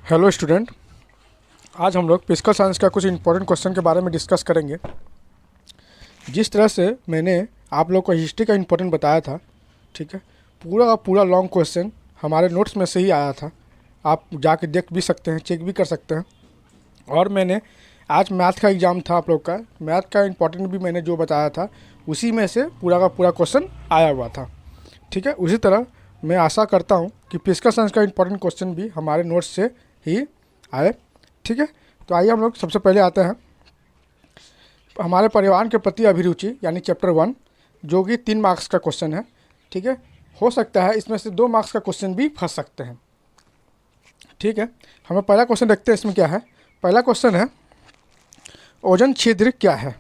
Hello student, आज हम लोग फिजिकल साइंस का कुछ इंपॉर्टेंट क्वेश्चन के बारे में डिस्कस करेंगे। जिस तरह से मैंने आप लोग को हिस्ट्री का इंपॉर्टेंट बताया था, ठीक है, पूरा का पूरा लॉन्ग क्वेश्चन हमारे नोट्स में से ही आया था। आप जाके देख भी सकते हैं, चेक भी कर सकते हैं। और मैंने आज मैथ का एग्ज़ाम था आप लोग का, मैथ का इंपॉर्टेंट भी मैंने जो बताया था उसी में से पूरा का पूरा क्वेश्चन आया हुआ था, ठीक है। उसी तरह मैं आशा करता हूँ कि फिजिकल साइंस का इंपॉर्टेंट क्वेश्चन भी हमारे नोट्स से ही आए, ठीक है। तो आइए हम लोग सबसे पहले आते हैं हमारे पर्यावरण के प्रति अभिरुचि यानी चैप्टर 1, जो कि 3 मार्क्स का क्वेश्चन है, ठीक है। हो सकता है इसमें से 2 मार्क्स का क्वेश्चन भी फंस सकते हैं, ठीक है। हमें पहला क्वेश्चन देखते हैं इसमें क्या है। पहला क्वेश्चन है, ओजोन छिद्र क्या है?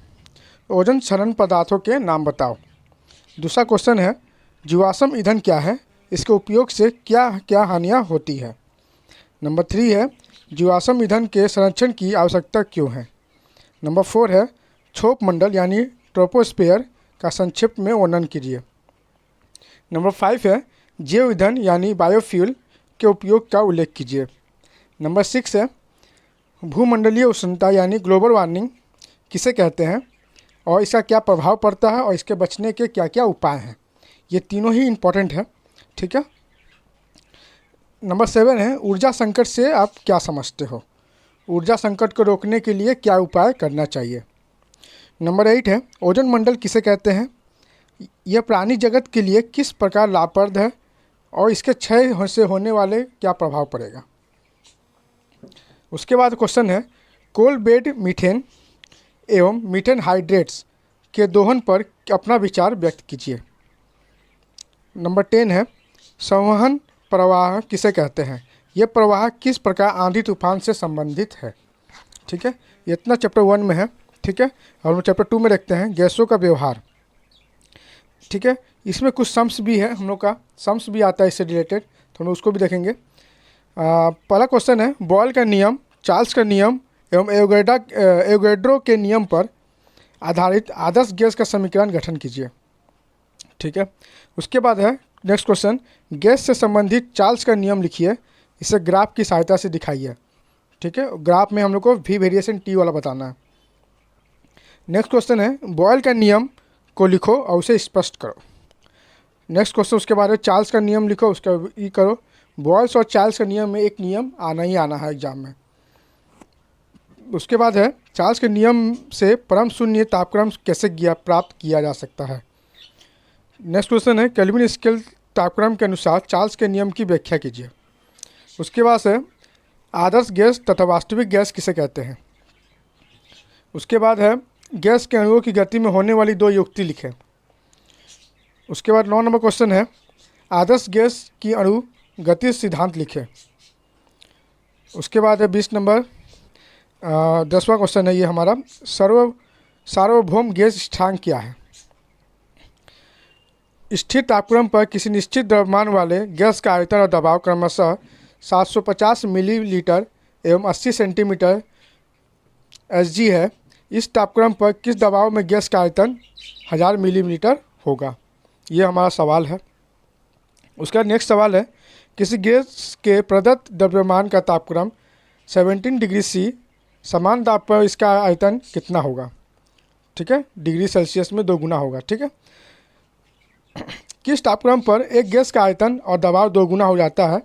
ओजोन क्षरण पदार्थों के नाम बताओ। दूसरा क्वेश्चन है, जीवाश्म ईंधन क्या है? इसके उपयोग से क्या क्या हानियाँ होती है? नंबर 3 है, जीवाश्म ईंधन के संरक्षण की आवश्यकता क्यों है? नंबर 4 है, क्षोभ मंडल यानी ट्रोपोस्फेयर का संक्षिप्त में वर्णन कीजिए। नंबर 5 है, जैव ईंधन यानी बायोफ्यूल के उपयोग का उल्लेख कीजिए। नंबर 6 है, भूमंडलीय उष्णता यानी ग्लोबल वार्मिंग किसे कहते हैं और इसका क्या प्रभाव पड़ता है और इसके बचने के क्या क्या उपाय हैं? ये तीनों ही इम्पोर्टेंट है, ठीक है। नंबर 7 है, ऊर्जा संकट से आप क्या समझते हो? ऊर्जा संकट को रोकने के लिए क्या उपाय करना चाहिए? नंबर 8 है, ओजोन मंडल किसे कहते हैं? यह प्राणी जगत के लिए किस प्रकार लाभप्रद है और इसके क्षय से होने वाले क्या प्रभाव पड़ेगा? उसके बाद क्वेश्चन है, कोल बेड मीथेन एवं मीथेन हाइड्रेट्स के दोहन पर अपना विचार व्यक्त कीजिए। नंबर 10 है, संवहन प्रवाह किसे कहते हैं? यह प्रवाह किस प्रकार आंधी तूफान से संबंधित है? ठीक है, ये इतना चैप्टर 1 में है, ठीक है। और हम चैप्टर 2 में देखते हैं गैसों का व्यवहार, ठीक है। इसमें कुछ सम्स भी है, हम लोग का सम्स भी आता है इससे रिलेटेड, तो हम उसको भी देखेंगे। पहला क्वेश्चन है, बॉयल का नियम, चार्ल्स का नियम एवं एवोगैड्रो के नियम पर आधारित आदर्श गैस का समीकरण गठन कीजिए, ठीक है। उसके बाद है नेक्स्ट क्वेश्चन, गैस से संबंधित चार्ल्स का नियम लिखिए, इसे ग्राफ की सहायता से दिखाइए, ठीक है। ग्राफ में हम लोग को वी वेरिएशन टी वाला बताना है। नेक्स्ट क्वेश्चन है, बॉयल का नियम को लिखो और उसे स्पष्ट करो। नेक्स्ट क्वेश्चन उसके बाद है, चार्ल्स का नियम लिखो, उसका ये करो। बॉयल्स और चार्ल्स का नियम में एक नियम आना ही आना है एग्जाम में। उसके बाद है, चार्ल्स के नियम से परम शून्य तापक्रम कैसे प्राप्त किया जा सकता है? नेक्स्ट क्वेश्चन है, केल्विन स्केल तापक्रम के अनुसार चार्ल्स के नियम की व्याख्या कीजिए। उसके बाद है, आदर्श गैस तथा वास्तविक गैस किसे कहते हैं? उसके बाद है, गैस के अणुओं की गति में होने वाली 2 युक्ति लिखें। उसके बाद 9 नंबर क्वेश्चन है, आदर्श गैस की अणु गति सिद्धांत लिखें। उसके बाद है 20 नंबर 10वां क्वेश्चन है ये हमारा, सार्वभौम गैस स्थिरांक क्या है? स्थिर तापक्रम पर किसी निश्चित द्रव्यमान वाले गैस का आयतन और दबाव क्रमशः 750 मिलीलीटर एवं 80 सेंटीमीटर Sg है। इस तापक्रम पर किस दबाव में गैस का आयतन 1000 मिलीलीटर होगा? ये हमारा सवाल है। उसका नेक्स्ट सवाल है, किसी गैस के प्रदत्त द्रव्यमान का तापक्रम 17 डिग्री C, समान दाब पर इसका आयतन कितना होगा? ठीक है, डिग्री सेल्सियस में 2 गुना होगा, ठीक है। किस तापक्रम पर एक गैस का आयतन और दबाव 2 गुना हो जाता है?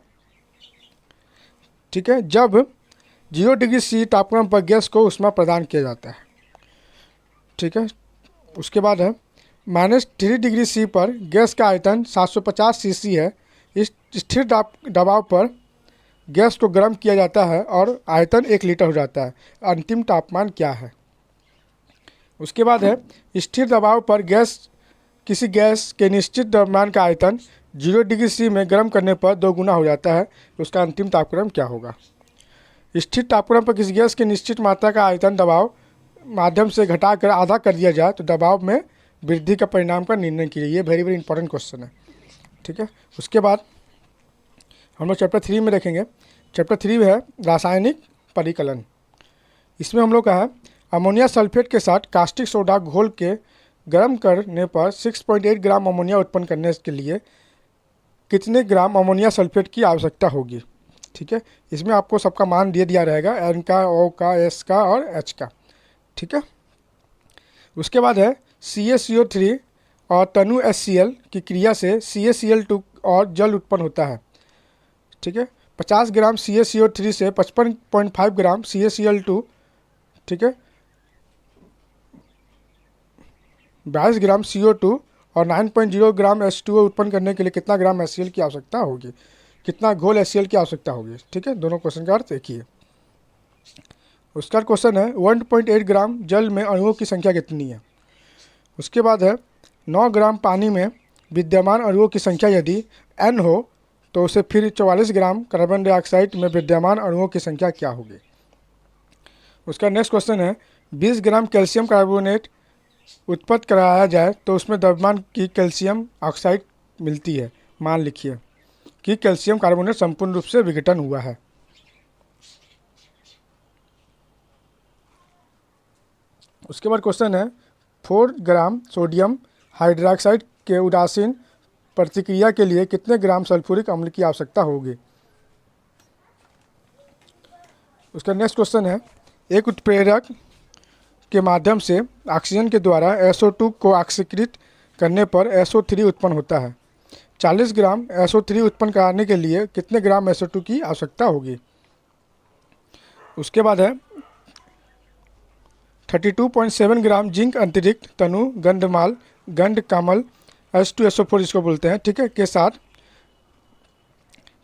ठीक है, जब 0 डिग्री C तापक्रम पर गैस को ऊष्मा प्रदान किया जाता है, ठीक है। उसके बाद है, -3 डिग्री C पर गैस का आयतन 750 cc है। इस स्थिर दबाव पर गैस को गर्म किया जाता है और आयतन 1 लीटर हो जाता है। अंतिम तापमान क्या है? उसके बाद है, स्थिर दबाव पर किसी गैस के निश्चित द्रव्यमान का आयतन 0 डिग्री C में गर्म करने पर 2 गुना हो जाता है, उसका अंतिम तापक्रम क्या होगा? स्थिर तापक्रम पर किसी गैस की निश्चित मात्रा का आयतन दबाव माध्यम से घटाकर आधा कर दिया जाए तो दबाव में वृद्धि का परिणाम का निर्णय कीजिए। ये वेरी वेरी इंपॉर्टेंट क्वेश्चन है, ठीक है। उसके बाद हम लोग चैप्टर 3 में देखेंगे। चैप्टर 3 है रासायनिक परिकलन। इसमें हम लोग का है, अमोनिया सल्फेट के साथ कास्टिक सोडा घोल के गर्म करने पर 6.8 ग्राम अमोनिया उत्पन्न करने के लिए कितने ग्राम अमोनिया सल्फेट की आवश्यकता होगी? ठीक है, इसमें आपको सबका मान दे दिया रहेगा, एन का, ओ का, एस का और एच का। ठीक है, उसके बाद है CaCO3 और तनु HCl की क्रिया से CaCl2 और जल उत्पन्न होता है। ठीक है, 50 ग्राम CaCO3 से 55.5 ग्राम CaCl2, ठीक है, 22 ग्राम CO2 और 9.0 ग्राम H2O उत्पन्न करने के लिए कितना ग्राम HCl की आवश्यकता होगी, कितना घोल HCl की आवश्यकता होगी। ठीक है, दोनों क्वेश्चन का अर्थ एक ही है। उसका क्वेश्चन है 1.8 ग्राम जल में अणुओं की संख्या कितनी है। उसके बाद है 9 ग्राम पानी में विद्यमान अणुओं की संख्या यदि n हो तो उसे फिर 44 ग्राम कार्बन डाइऑक्साइड में विद्यमान अणुओं की संख्या क्या होगी। उसका नेक्स्ट क्वेश्चन है 20 ग्राम कैल्शियम कार्बोनेट उत्पन्न कराया जाए तो उसमें द्रव्यमान की कैल्शियम ऑक्साइड मिलती है। मान लिखिए कि कैल्शियम कार्बोनेट संपूर्ण रूप से विघटन हुआ है। उसके बाद क्वेश्चन है 4 ग्राम सोडियम हाइड्रोक्साइड के उदासीन प्रतिक्रिया के लिए कितने ग्राम सल्फ्यूरिक अम्ल की आवश्यकता होगी। उसका नेक्स्ट क्वेश्चन है एक उत्प्रेरक के माध्यम से ऑक्सीजन के द्वारा SO2 को ऑक्सीकृत करने पर SO3 उत्पन्न होता है। 40 ग्राम SO3 उत्पन्न कराने के लिए कितने ग्राम SO2 की आवश्यकता होगी। उसके बाद है 32.7 ग्राम जिंक अतिरिक्त तनु गंधमाल गंध कामल H2SO4 इसको बोलते हैं, ठीक है, के साथ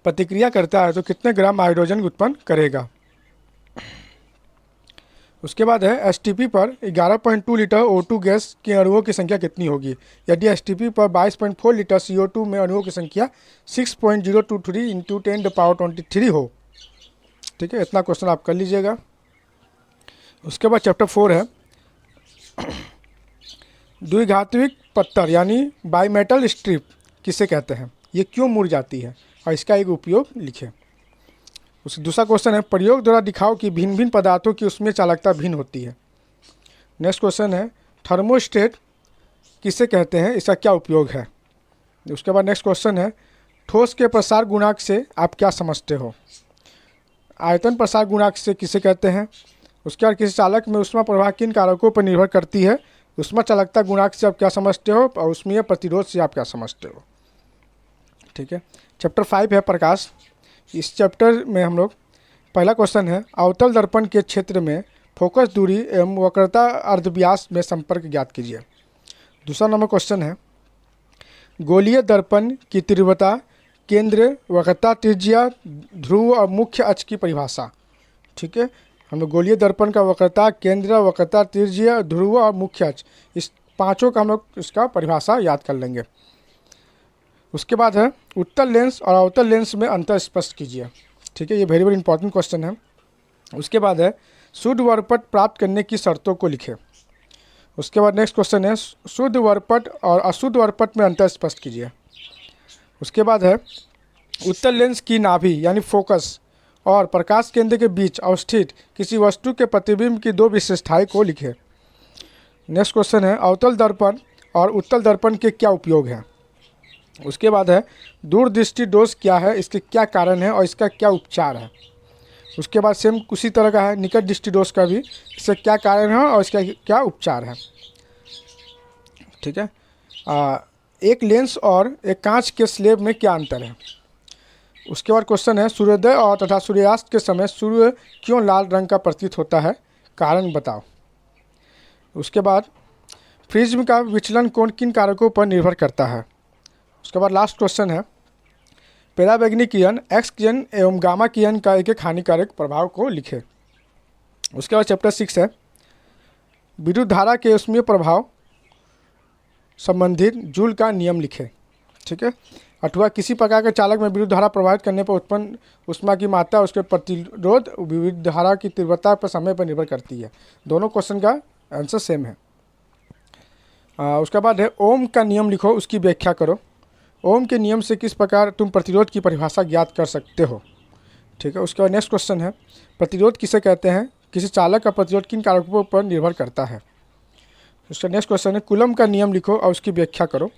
प्रतिक्रिया करता है तो कितने ग्राम हाइड्रोजन उत्पन्न करेगा। उसके बाद है एसटीपी पर 11.2 लीटर O2 गैस के अणुओं की संख्या कितनी होगी यदि एसटीपी पर 22.4 लीटर CO2 में अणुओं की संख्या 6.023 × 10⁻23 हो। ठीक है, इतना क्वेश्चन आप कर लीजिएगा। उसके बाद चैप्टर 4 है द्विघातविक पत्थर यानी बाइमेटल स्ट्रिप किसे कहते हैं, ये क्यों मुड़ जाती है और इसका एक उपयोग लिखें। उसका दूसरा क्वेश्चन है प्रयोग द्वारा दिखाओ कि भिन्न भिन्न पदार्थों की उसमें चालकता भिन्न होती है। नेक्स्ट क्वेश्चन है थर्मोस्टेट किसे कहते हैं, इसका क्या उपयोग है। उसके बाद नेक्स्ट क्वेश्चन है ठोस के प्रसार गुणांक से आप क्या समझते हो। आयतन प्रसार गुणांक से किसे कहते हैं। उसके बाद किसी चालक में ऊष्मा प्रवाह किन कारकों पर निर्भर करती है। ऊष्मा चालकता गुणांक से आप क्या समझते हो और ऊष्मीय प्रतिरोध से आप क्या समझते हो। ठीक है, चैप्टर 5 है प्रकाश। इस चैप्टर में हम लोग पहला क्वेश्चन है अवतल दर्पण के क्षेत्र में फोकस दूरी एवं वक्रता अर्धव्यास में संपर्क ज्ञात कीजिए। दूसरा नंबर क्वेश्चन है गोलीय दर्पण की तीव्रता केंद्र वक्रता त्रिज्या ध्रुव और मुख्य अक्ष की परिभाषा। ठीक है, हम लोग गोलीय दर्पण का वक्रता केंद्र वक्रता त्रिज्या ध्रुव और मुख्य अक्ष इस पांचों का हम लोग इसका परिभाषा याद कर लेंगे। उसके बाद है उत्तल लेंस और अवतल लेंस में अंतर स्पष्ट कीजिए। ठीक है, ये वेरी इंपॉर्टेंट क्वेश्चन है। उसके बाद है शुद्ध वर्पट प्राप्त करने की शर्तों को लिखें। उसके बाद नेक्स्ट क्वेश्चन है शुद्ध वर्पट और अशुद्ध वर्पट में अंतर स्पष्ट कीजिए। उसके बाद है उत्तल लेंस की नाभि यानी फोकस और प्रकाश केंद्र के बीच अवस्थित किसी वस्तु के प्रतिबिंब की दो विशेषताएं को लिखें। नेक्स्ट क्वेश्चन है अवतल दर्पण और उत्तल दर्पण के क्या उपयोग हैं। उसके बाद है दूरदृष्टि दोष क्या है, इसके क्या कारण है और इसका क्या उपचार है। उसके बाद सेम उसी तरह का है निकट दृष्टि दोष का भी, इससे क्या कारण है और इसका क्या उपचार है। ठीक है, एक लेंस और एक कांच के स्लेब में क्या अंतर है। उसके बाद क्वेश्चन है सूर्योदय और तथा सूर्यास्त के समय सूर्य क्यों लाल रंग का प्रतीत होता है, कारण बताओ। उसके बाद प्रिज्म का विचलन कोण किन कारकों पर निर्भर करता है। उसके बाद लास्ट क्वेश्चन है पराबैंगनी किरण एक्स किरण एवं गामा किरण का एक एक हानिकारक प्रभाव को लिखें। उसके बाद चैप्टर 6 है विद्युत धारा के ऊष्मीय प्रभाव संबंधित जूल का नियम लिखें। ठीक है, अथवा किसी प्रकार के चालक में विद्युत धारा प्रभावित करने पर उत्पन्न ऊष्मा की मात्रा उसके प्रतिरोध विद्युत धारा की तीव्रता पर समय पर निर्भर करती है। दोनों क्वेश्चन का आंसर सेम है। उसके बाद है ओम का नियम लिखो, उसकी व्याख्या करो। ओम के नियम से किस प्रकार तुम प्रतिरोध की परिभाषा ज्ञात कर सकते हो। ठीक है, उसके बाद नेक्स्ट क्वेश्चन है प्रतिरोध किसे कहते हैं, किसी चालक का प्रतिरोध किन कारकों पर निर्भर करता है। उसका नेक्स्ट क्वेश्चन है कूलम का नियम लिखो और उसकी व्याख्या करो।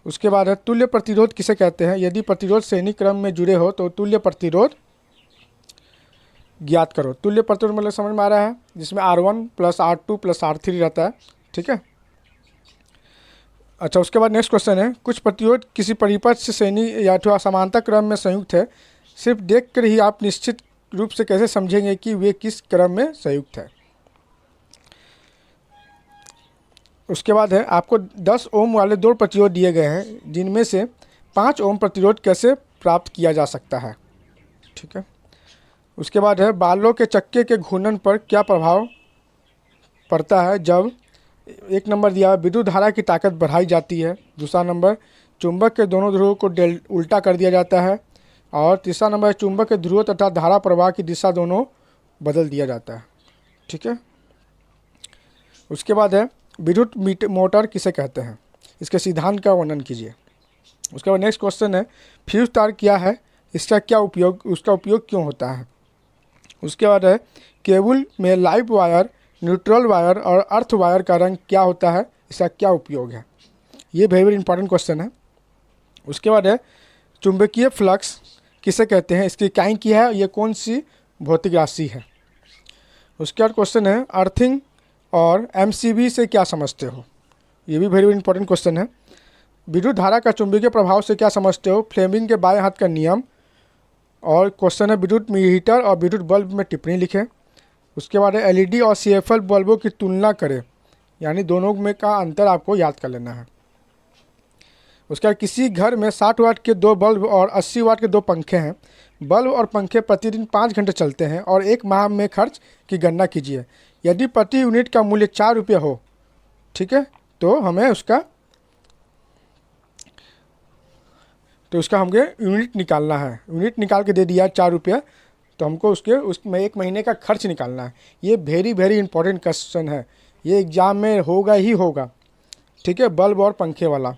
उसके बाद है तुल्य प्रतिरोध किसे कहते हैं, यदि प्रतिरोध श्रेणी क्रम में जुड़े हो तो तुल्य प्रतिरोध ज्ञात करो। तुल्य प्रतिरोध मतलब समझ में आ रहा है, जिसमें R1 plus R2 plus R3 रहता है, ठीक है। अच्छा, उसके बाद नेक्स्ट क्वेश्चन है, कुछ प्रतिरोध किसी परिपथ से श्रेणी या अथवा समांतर क्रम में संयुक्त है, सिर्फ देख कर ही आप निश्चित रूप से कैसे समझेंगे कि वे किस क्रम में संयुक्त है। उसके बाद है, आपको 10 ओम वाले 2 प्रतिरोध दिए गए हैं, जिनमें से 5 ओम प्रतिरोध कैसे प्राप्त किया जा सकता है, ठीक है। उसके बाद है, बालों के चक्के के घूर्णन पर क्या प्रभाव पड़ता है जब, एक नंबर दिया है, विद्युत धारा की ताकत बढ़ाई जाती है। दूसरा नंबर, चुंबक के दोनों ध्रुवों को उल्टा कर दिया जाता है। और तीसरा नंबर, चुंबक के ध्रुवों तथा धारा प्रवाह की दिशा दोनों बदल दिया जाता है, ठीक है। उसके बाद है, विद्युत मोटर किसे कहते हैं, इसके सिद्धांत का वर्णन कीजिए। उसके बाद नेक्स्ट क्वेश्चन है, फ्यूज तार क्या है, इसका क्या उपयोग, उसका उपयोग क्यों होता है। उसके बाद है, केबल में लाइव वायर, न्यूट्रल वायर और अर्थ वायर का रंग क्या होता है, इसका क्या उपयोग है। ये वेरी इंपॉर्टेंट क्वेश्चन है। उसके बाद है, चुंबकीय फ्लक्स किसे कहते हैं, इसकी इकाई क्या है, ये कौन सी भौतिक राशि है। उसके बाद क्वेश्चन है, अर्थिंग और एमसीबी से क्या समझते हो, ये भी वेरी इंपॉर्टेंट क्वेश्चन है। विद्युत धारा का चुंबकीय प्रभाव से क्या समझते हो, फ्लेमिंग के बाएं हाथ का नियम। और क्वेश्चन है, विद्युत मीटर और विद्युत बल्ब में टिप्पणी लिखें। उसके बाद है, एलईडी और सीएफएल बल्बों की तुलना करें, यानी दोनों में का अंतर आपको याद कर लेना है। उसके बाद, किसी घर में 60 वाट के 2 बल्ब और 80 वाट के 2 पंखे हैं। बल्ब और पंखे प्रतिदिन 5 घंटे चलते हैं और 1 माह में खर्च की गणना कीजिए। यदि प्रति यूनिट का मूल्य 4 रुपये हो, ठीक है, तो हमें उसका हमें यूनिट निकालना है। यूनिट निकाल के दे दिया 4 रुपये, तो हमको उसमें 1 महीने का खर्च निकालना है। ये वेरी इंपॉर्टेंट क्वेश्चन है, ये एग्ज़ाम में होगा ही होगा, ठीक है, बल्ब और पंखे वाला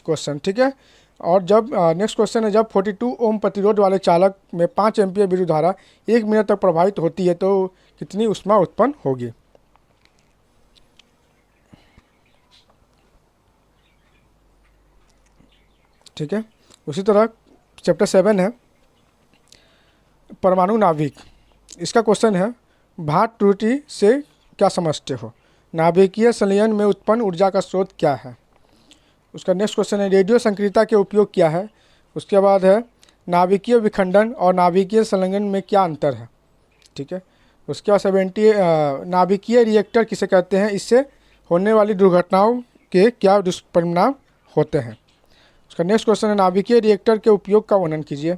क्वेश्चन, ठीक है। और जब नेक्स्ट क्वेश्चन है, जब 42 ओम प्रतिरोध वाले चालक में 5 एम्पीयर विद्युत धारा 1 मिनट तक प्रवाहित होती है तो कितनी ऊष्मा उत्पन्न होगी। ठीक है। उसी तरह चैप्टर 7 है, परमाणु नाभिक। इसका क्वेश्चन है, भाट त्रुटि से क्या समझते हो, नाभिकीय संलयन में उत्पन्न ऊर्जा का स्रोत क्या है। उसका नेक्स्ट क्वेश्चन है, रेडियो संक्रियता के उपयोग क्या है। उसके बाद है, नाभिकीय विखंडन और नाभिकीय संलयन में क्या अंतर है, ठीक है। उसके बाद 70 नाभिकीय रिएक्टर किसे कहते हैं, इससे होने वाली दुर्घटनाओं के क्या दुष्परिणाम होते हैं। उसका नेक्स्ट क्वेश्चन है, नाभिकीय रिएक्टर के उपयोग का वर्णन कीजिए।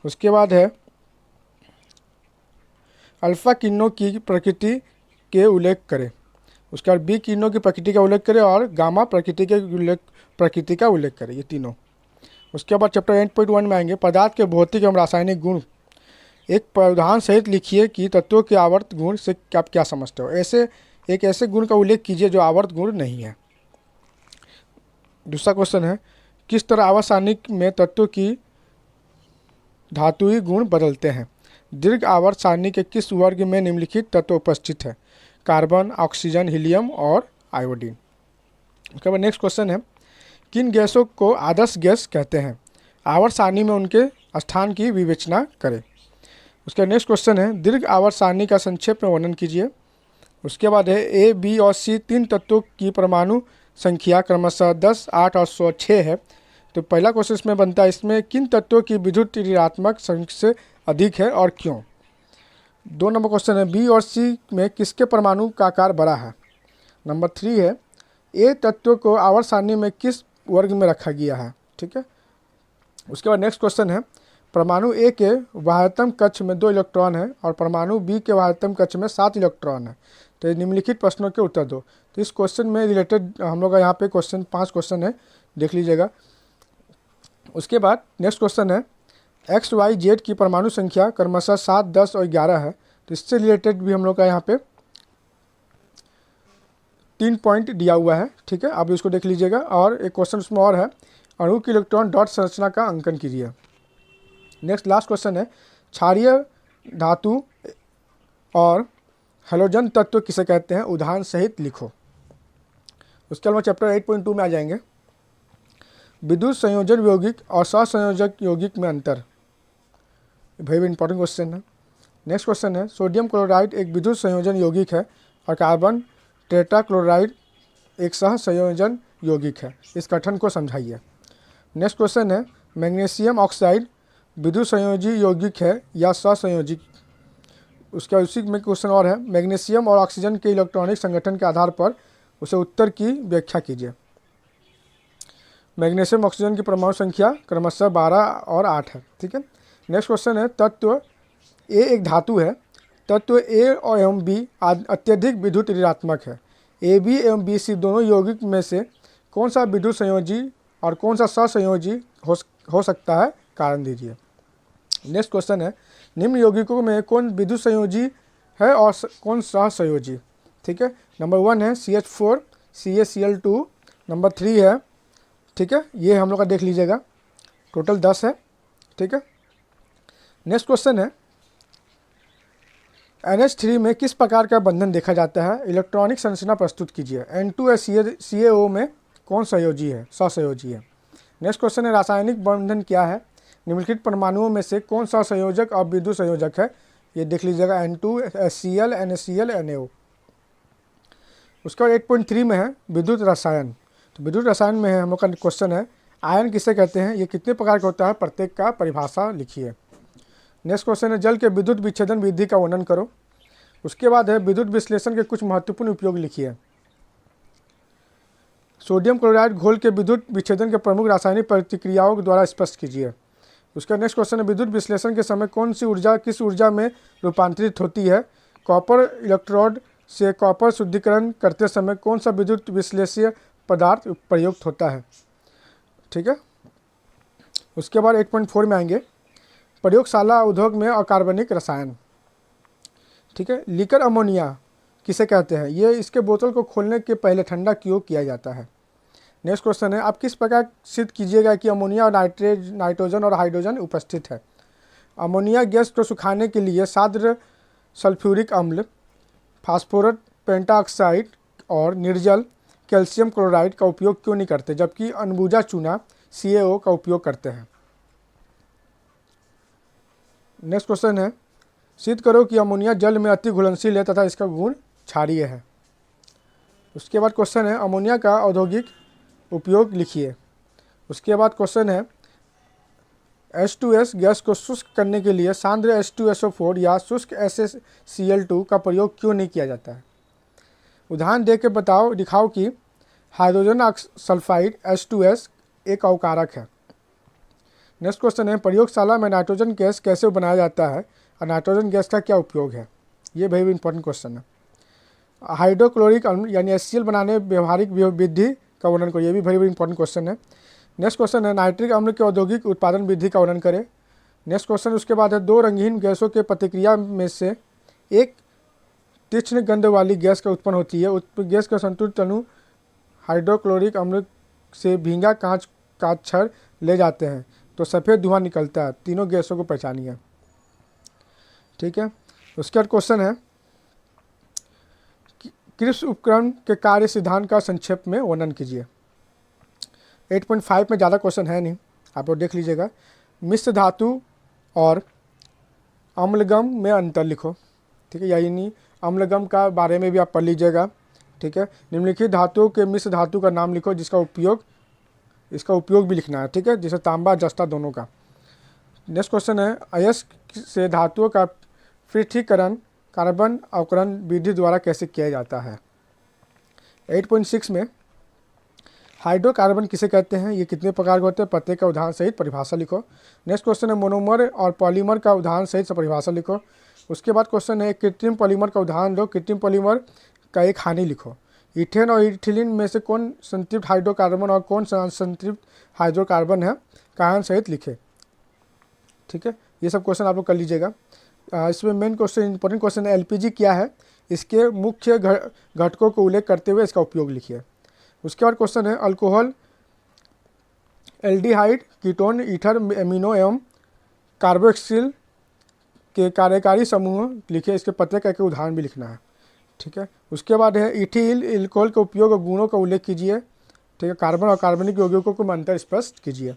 उसके बाद है, अल्फा किरणों की प्रकृति के उल्लेख करें। उसके बाद बी किरणों की प्रकृति का उल्लेख करें और गामा प्रकृति का उल्लेख करें, ये तीनों। उसके बाद चैप्टर 8.1 में आएंगे, पदार्थ के भौतिक एवं रासायनिक गुण। एक उदाहरण सहित लिखिए कि तत्वों के आवर्त गुण से आप क्या समझते हो। ऐसे गुण का उल्लेख कीजिए जो आवर्त गुण नहीं है। दूसरा क्वेश्चन है, किस तरह आवर्त सारणी में तत्वों की धातुई गुण बदलते हैं। दीर्घ आवर्त सारणी के किस वर्ग में निम्नलिखित तत्व उपस्थित है, कार्बन, ऑक्सीजन, हीलियम और आयोडीन। उसके बाद नेक्स्ट क्वेश्चन है, किन गैसों को आदर्श गैस कहते हैं, आवर्त सारणी में उनके स्थान की विवेचना करें। उसका नेक्स्ट क्वेश्चन है, दीर्घ आवर्त सारणी का संक्षेप में वर्णन कीजिए। उसके बाद है, ए, बी और सी 3 तत्वों की परमाणु संख्या क्रमशः 10, 8 और 106 है। तो पहला क्वेश्चन इसमें बनता है, इसमें किन तत्वों की विद्युत ऋणात्मक संख्या से अधिक है और क्यों। 2 नंबर क्वेश्चन है, बी और सी में किसके परमाणु का आकार बड़ा है। नंबर 3 है, ए तत्व को आवर्त सारणी में किस वर्ग में रखा गया है, ठीक है। उसके बाद नेक्स्ट क्वेश्चन है, परमाणु ए के वाह्यतम कक्ष में 2 इलेक्ट्रॉन है और परमाणु बी के वाह्यतम कक्ष में 7 इलेक्ट्रॉन है। तो निम्नलिखित प्रश्नों के उत्तर दो। तो इस क्वेश्चन में रिलेटेड हम लोग का यहाँ पे 5 क्वेश्चन है, देख लीजिएगा। उसके बाद नेक्स्ट क्वेश्चन है, एक्स, वाई, जेड की परमाणु संख्या क्रमशः 7, 10 और 11 है। तो इससे रिलेटेड भी हम लोग का यहाँ पे 3 पॉइंट दिया हुआ है, ठीक है। आप इसको देख लीजिएगा। और एक क्वेश्चन उसमें और है, अणु की इलेक्ट्रॉन डॉट संरचना का अंकन कीजिए। नेक्स्ट लास्ट क्वेश्चन है, क्षारीय धातु और हैलोजन तत्व किसे कहते हैं, उदाहरण सहित लिखो। उसके अलावा चैप्टर 8.2 में आ जाएंगे, विद्युत संयोजन यौगिक और सहसंयोजक यौगिक में अंतर। वेरी इंपॉर्टेंट क्वेश्चन है। नेक्स्ट क्वेश्चन है सोडियम क्लोराइड एक विद्युत संयोजन यौगिक है और कार्बन टेट्राक्लोराइड एक सह संयोजन यौगिक है। इस गठन को समझाइए। नेक्स्ट क्वेश्चन है मैग्नीशियम ऑक्साइड विद्युत संयोजी यौगिक है या सहसंयोजी। उसका उसी में क्वेश्चन और है मैग्नीशियम और ऑक्सीजन के इलेक्ट्रॉनिक संगठन के आधार पर उसे उत्तर की व्याख्या कीजिए। मैग्नीशियम ऑक्सीजन की परमाणु संख्या क्रमशः 12 और 8 है। ठीक है। नेक्स्ट क्वेश्चन है तत्व ए एक धातु है। तत्व ए एवं बी अत्यधिक विद्युत ऋणात्मक है। ए बी एवं बी सी दोनों यौगिक में से कौन सा विद्युत संयोजी और कौन सा सहसंयोजी हो सकता है, कारण दीजिए। नेक्स्ट क्वेश्चन है निम्न यौगिकों में कौन विद्युत संयोजी है और कौन सहसंयोजी। ठीक है। नंबर 1 है CH4 CaCl2। नंबर 3 है, ठीक है, ये हम लोग का देख लीजिएगा, टोटल 10 है। ठीक है। नेक्स्ट क्वेश्चन है NH3 में किस प्रकार का बंधन देखा जाता है, इलेक्ट्रॉनिक संरचना प्रस्तुत कीजिए। N2CaO में कौन सहयोजी है, सहसंयोजी है। नेक्स्ट क्वेश्चन है रासायनिक बंधन क्या है, निम्नलिखित परमाणुओं में से कौन सा संयोजक और विद्युत संयोजक है, ये देख लीजिएगा N2HCl NaCl NaO। उसका 8.3 में है विद्युत रसायन। तो विद्युत रसायन में है हम लोग का क्वेश्चन है आयन किसे कहते हैं, ये कितने प्रकार का होता है, प्रत्येक का परिभाषा लिखिए। नेक्स्ट क्वेश्चन है जल के विद्युत विच्छेदन विधि का वर्णन करो। उसके बाद है विद्युत विश्लेषण के कुछ महत्वपूर्ण उपयोग लिखिए। सोडियम क्लोराइड घोल के विद्युत विच्छेदन के प्रमुख रासायनिक प्रतिक्रियाओं के द्वारा स्पष्ट कीजिए। उसका नेक्स्ट क्वेश्चन है विद्युत विश्लेषण के समय कौन सी ऊर्जा किस ऊर्जा में रूपांतरित होती है। कॉपर इलेक्ट्रोड से कॉपर शुद्धिकरण करते समय कौन सा विद्युत विश्लेषीय पदार्थ प्रयुक्त होता है। ठीक है। उसके बाद 8.4 में आएंगे प्रयोगशाला उद्योग में अकार्बनिक रसायन। ठीक है। लीकर अमोनिया किसे कहते हैं, ये इसके बोतल को खोलने के पहले ठंडा क्यों किया जाता है। नेक्स्ट क्वेश्चन है आप किस प्रकार सिद्ध कीजिएगा कि अमोनिया और नाइट्रोजन और हाइड्रोजन उपस्थित है। अमोनिया गैस को सुखाने के लिए साद्र सल्फ्यूरिक अम्ल, फास्फोरस पेंटाऑक्साइड और निर्जल कैल्शियम क्लोराइड का उपयोग क्यों नहीं करते, जबकि अनबुझा चूना CaO का उपयोग करते हैं। नेक्स्ट क्वेश्चन है सिद्ध करो कि अमोनिया जल में अति घुलनशील है तथा इसका गुण क्षारीय है। उसके बाद क्वेश्चन है अमोनिया का औद्योगिक उपयोग लिखिए। उसके बाद क्वेश्चन है H2S गैस को शुष्क करने के लिए सांद्र H2SO4 या शुष्क SaCl2 का प्रयोग क्यों नहीं किया जाता है। उदाहरण दे के दिखाओ कि हाइड्रोजन सल्फाइड H2S एक अवकारक है। नेक्स्ट क्वेश्चन है प्रयोगशाला में नाइट्रोजन गैस कैसे बनाया जाता है और नाइट्रोजन गैस का क्या उपयोग है, ये वेरी इंपॉर्टेंट क्वेश्चन है। हाइड्रोक्लोरिक अम्ल यानी HCl बनाने व्यवहारिक विधि का वर्णन करो, ये भी वेरी इंपॉर्टेंट क्वेश्चन है। नेक्स्ट क्वेश्चन है नाइट्रिक अम्ल के औद्योगिक उत्पादन विधि का वर्णन करें। नेक्स्ट क्वेश्चन उसके बाद है दो रंगीन गैसों के प्रतिक्रिया में से एक तीक्ष्ण गंध वाली गैस का उत्पन्न होती है, उस गैस का संतुलित अणु हाइड्रोक्लोरिक अम्ल से भींगा कांच का छड़ ले जाते हैं तो सफ़ेद धुआं निकलता है। तीनों गैसों को पहचानिए। ठीक है। उसके बाद क्वेश्चन है क्रिप्स उपकरण के कार्य सिद्धांत का संक्षेप में वर्णन कीजिए। 8.5 में ज़्यादा क्वेश्चन है नहीं, आप लोग देख लीजिएगा। मिश्र धातु और अम्लगम में अंतर लिखो। ठीक है, यानी अम्लगम का बारे में भी आप पढ़ लीजिएगा। ठीक है। निम्नलिखित धातुओं के मिश्र धातु का नाम लिखो जिसका उपयोग भी लिखना है। ठीक है, जैसे तांबा जस्ता दोनों का। नेक्स्ट क्वेश्चन है अयस्क से धातुओं का पृथक्करण कार्बन अवकरण विधि द्वारा कैसे किया जाता है। 8.6 में हाइड्रोकार्बन किसे कहते हैं, ये कितने प्रकार के होते हैं, प्रत्येक का उदाहरण सहित परिभाषा लिखो। नेक्स्ट क्वेश्चन है मोनोमर और पॉलीमर का उदाहरण सहित परिभाषा लिखो। उसके बाद क्वेश्चन है कृत्रिम पॉलीमर का उदाहरण लो, कृत्रिम पॉलीमर का एक हानि लिखो। इथेन और इथिलीन में से कौन संतृप्त हाइड्रोकार्बन और कौन सा संतृप्त हाइड्रोकार्बन है, कारण सहित लिखे। ठीक है, ये सब क्वेश्चन आप लोग कर लीजिएगा। इसमें मेन क्वेश्चन इंपॉर्टेंट क्वेश्चन है LPG क्या है, इसके मुख्य घटकों को उल्लेख करते हुए इसका उपयोग लिखिए। उसके बाद क्वेश्चन है alcohol, aldehyde, ketone, ether, amino एवं कार्बोक्सिल के कार्यकारी समूह लिखे, इसके प्रत्येक का उदाहरण भी लिखना है। ठीक है। उसके बाद है इथील एल्कोहल के उपयोग और गुणों का उल्लेख कीजिए। ठीक है, कार्बन और कार्बनिक यौगिकों को अंतर स्पष्ट कीजिए।